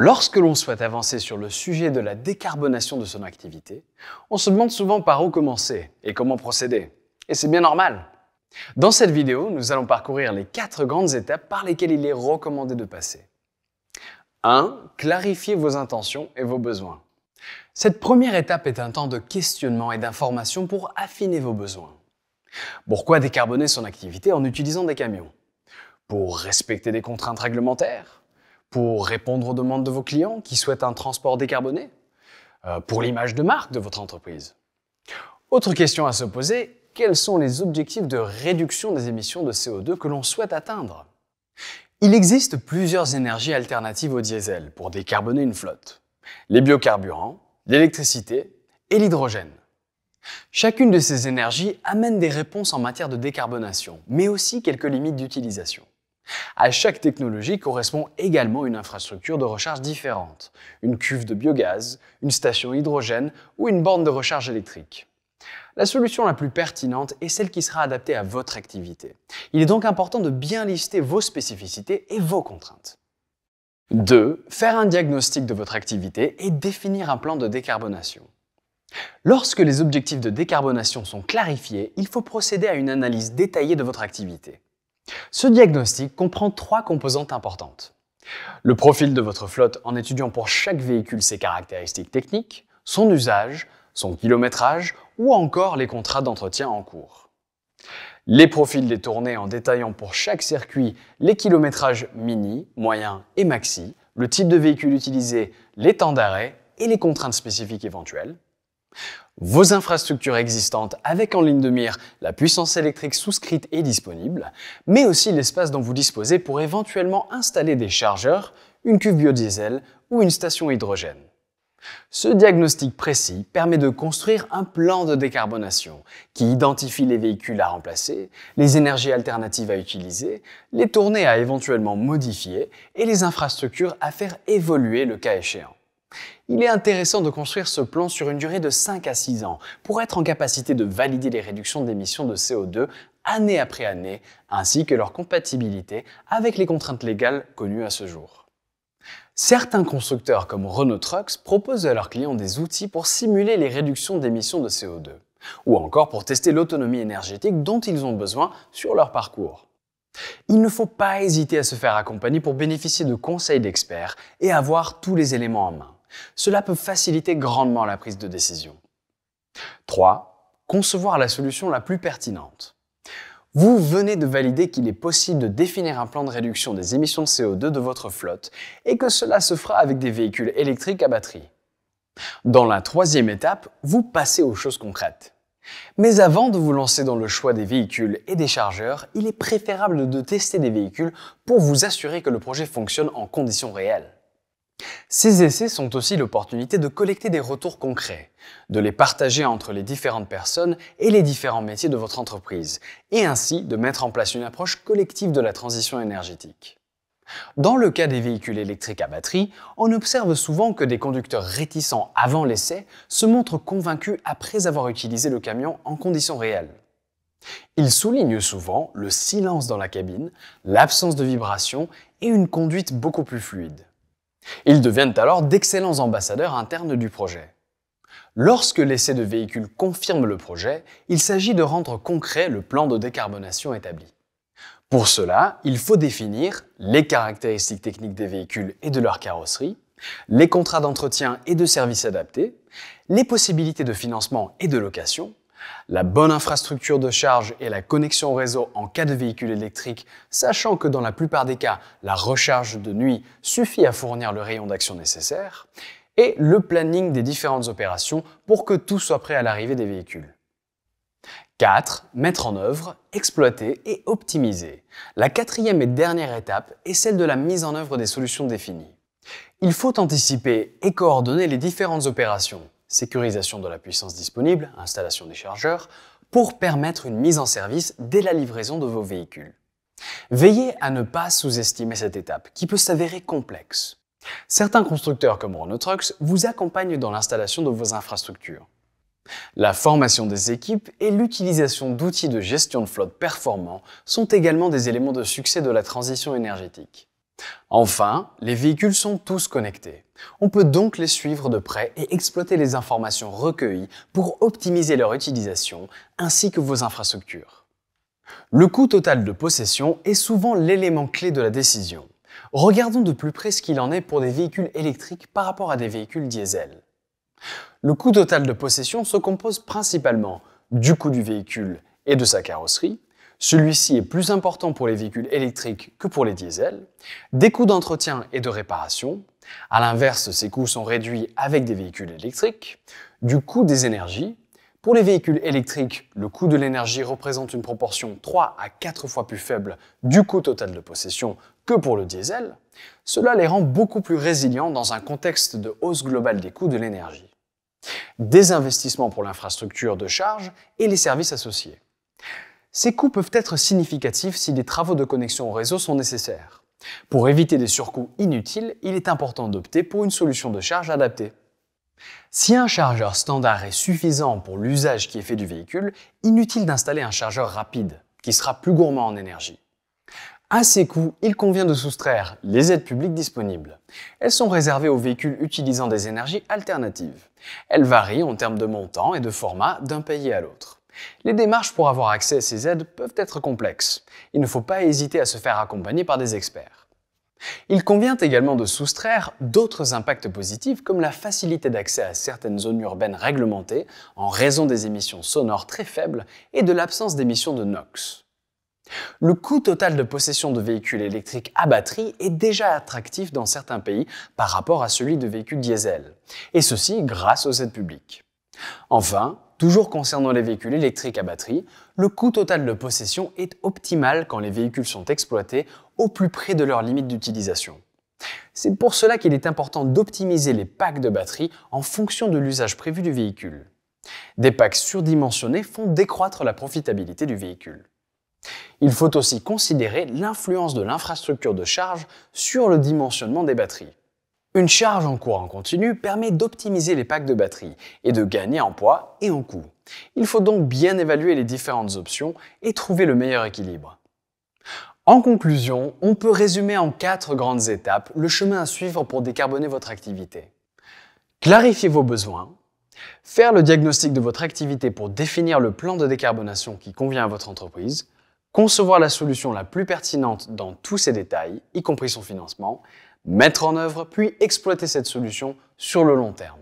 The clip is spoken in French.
Lorsque l'on souhaite avancer sur le sujet de la décarbonation de son activité, on se demande souvent par où commencer et comment procéder. Et c'est bien normal. Dans cette vidéo, nous allons parcourir les 4 grandes étapes par lesquelles il est recommandé de passer. 1. Clarifier vos intentions et vos besoins. Cette première étape est un temps de questionnement et d'information pour affiner vos besoins. Pourquoi décarboner son activité en utilisant des camions? Pour respecter des contraintes réglementaires? Pour répondre aux demandes de vos clients qui souhaitent un transport décarboné? Pour l'image de marque de votre entreprise? Autre question à se poser, quels sont les objectifs de réduction des émissions de CO2 que l'on souhaite atteindre? Il existe plusieurs énergies alternatives au diesel pour décarboner une flotte. Les biocarburants, l'électricité et l'hydrogène. Chacune de ces énergies amène des réponses en matière de décarbonation, mais aussi quelques limites d'utilisation. À chaque technologie correspond également une infrastructure de recharge différente, une cuve de biogaz, une station hydrogène ou une borne de recharge électrique. La solution la plus pertinente est celle qui sera adaptée à votre activité. Il est donc important de bien lister vos spécificités et vos contraintes. 2. Faire un diagnostic de votre activité et définir un plan de décarbonation. Lorsque les objectifs de décarbonation sont clarifiés, il faut procéder à une analyse détaillée de votre activité. Ce diagnostic comprend 3 composantes importantes. Le profil de votre flotte en étudiant pour chaque véhicule ses caractéristiques techniques, son usage, son kilométrage ou encore les contrats d'entretien en cours. Les profils des tournées en détaillant pour chaque circuit les kilométrages mini, moyen et maxi, le type de véhicule utilisé, les temps d'arrêt et les contraintes spécifiques éventuelles. Vos infrastructures existantes avec en ligne de mire la puissance électrique souscrite et disponible, mais aussi l'espace dont vous disposez pour éventuellement installer des chargeurs, une cuve biodiesel ou une station hydrogène. Ce diagnostic précis permet de construire un plan de décarbonation qui identifie les véhicules à remplacer, les énergies alternatives à utiliser, les tournées à éventuellement modifier et les infrastructures à faire évoluer le cas échéant. Il est intéressant de construire ce plan sur une durée de 5 à 6 ans pour être en capacité de valider les réductions d'émissions de CO2 année après année, ainsi que leur compatibilité avec les contraintes légales connues à ce jour. Certains constructeurs comme Renault Trucks proposent à leurs clients des outils pour simuler les réductions d'émissions de CO2, ou encore pour tester l'autonomie énergétique dont ils ont besoin sur leur parcours. Il ne faut pas hésiter à se faire accompagner pour bénéficier de conseils d'experts et avoir tous les éléments en main. Cela peut faciliter grandement la prise de décision. 3. Concevoir la solution la plus pertinente. Vous venez de valider qu'il est possible de définir un plan de réduction des émissions de CO2 de votre flotte et que cela se fera avec des véhicules électriques à batterie. Dans la 3e étape, vous passez aux choses concrètes. Mais avant de vous lancer dans le choix des véhicules et des chargeurs, il est préférable de tester des véhicules pour vous assurer que le projet fonctionne en conditions réelles. Ces essais sont aussi l'opportunité de collecter des retours concrets, de les partager entre les différentes personnes et les différents métiers de votre entreprise, et ainsi de mettre en place une approche collective de la transition énergétique. Dans le cas des véhicules électriques à batterie, on observe souvent que des conducteurs réticents avant l'essai se montrent convaincus après avoir utilisé le camion en conditions réelles. Ils soulignent souvent le silence dans la cabine, l'absence de vibration et une conduite beaucoup plus fluide. Ils deviennent alors d'excellents ambassadeurs internes du projet. Lorsque l'essai de véhicule confirme le projet, il s'agit de rendre concret le plan de décarbonation établi. Pour cela, il faut définir les caractéristiques techniques des véhicules et de leur carrosserie, les contrats d'entretien et de services adaptés, les possibilités de financement et de location, la bonne infrastructure de charge et la connexion au réseau en cas de véhicule électrique, sachant que dans la plupart des cas, la recharge de nuit suffit à fournir le rayon d'action nécessaire, et le planning des différentes opérations pour que tout soit prêt à l'arrivée des véhicules. 4. Mettre en œuvre, exploiter et optimiser. La 4e et dernière étape est celle de la mise en œuvre des solutions définies. Il faut anticiper et coordonner les différentes opérations, sécurisation de la puissance disponible, installation des chargeurs, pour permettre une mise en service dès la livraison de vos véhicules. Veillez à ne pas sous-estimer cette étape, qui peut s'avérer complexe. Certains constructeurs comme Renault Trucks vous accompagnent dans l'installation de vos infrastructures. La formation des équipes et l'utilisation d'outils de gestion de flotte performants sont également des éléments de succès de la transition énergétique. Enfin, les véhicules sont tous connectés. On peut donc les suivre de près et exploiter les informations recueillies pour optimiser leur utilisation ainsi que vos infrastructures. Le coût total de possession est souvent l'élément clé de la décision. Regardons de plus près ce qu'il en est pour des véhicules électriques par rapport à des véhicules diesel. Le coût total de possession se compose principalement du coût du véhicule et de sa carrosserie. Celui-ci est plus important pour les véhicules électriques que pour les diesels, des coûts d'entretien et de réparation. À l'inverse, ces coûts sont réduits avec des véhicules électriques, du coût des énergies. Pour les véhicules électriques, le coût de l'énergie représente une proportion 3 à 4 fois plus faible du coût total de possession que pour le diesel. Cela les rend beaucoup plus résilients dans un contexte de hausse globale des coûts de l'énergie. Des investissements pour l'infrastructure de charge et les services associés. Ces coûts peuvent être significatifs si des travaux de connexion au réseau sont nécessaires. Pour éviter des surcoûts inutiles, il est important d'opter pour une solution de charge adaptée. Si un chargeur standard est suffisant pour l'usage qui est fait du véhicule, inutile d'installer un chargeur rapide, qui sera plus gourmand en énergie. À ces coûts, il convient de soustraire les aides publiques disponibles. Elles sont réservées aux véhicules utilisant des énergies alternatives. Elles varient en termes de montant et de format d'un pays à l'autre. Les démarches pour avoir accès à ces aides peuvent être complexes. Il ne faut pas hésiter à se faire accompagner par des experts. Il convient également de soustraire d'autres impacts positifs comme la facilité d'accès à certaines zones urbaines réglementées en raison des émissions sonores très faibles et de l'absence d'émissions de NOx. Le coût total de possession de véhicules électriques à batterie est déjà attractif dans certains pays par rapport à celui de véhicules diesel, et ceci grâce aux aides publiques. Enfin, toujours concernant les véhicules électriques à batterie, le coût total de possession est optimal quand les véhicules sont exploités au plus près de leur limite d'utilisation. C'est pour cela qu'il est important d'optimiser les packs de batterie en fonction de l'usage prévu du véhicule. Des packs surdimensionnés font décroître la profitabilité du véhicule. Il faut aussi considérer l'influence de l'infrastructure de charge sur le dimensionnement des batteries. Une charge en courant continu permet d'optimiser les packs de batterie et de gagner en poids et en coût. Il faut donc bien évaluer les différentes options et trouver le meilleur équilibre. En conclusion, on peut résumer en 4 grandes étapes le chemin à suivre pour décarboner votre activité. Clarifier vos besoins, faire le diagnostic de votre activité pour définir le plan de décarbonation qui convient à votre entreprise, concevoir la solution la plus pertinente dans tous ses détails, y compris son financement, mettre en œuvre puis exploiter cette solution sur le long terme.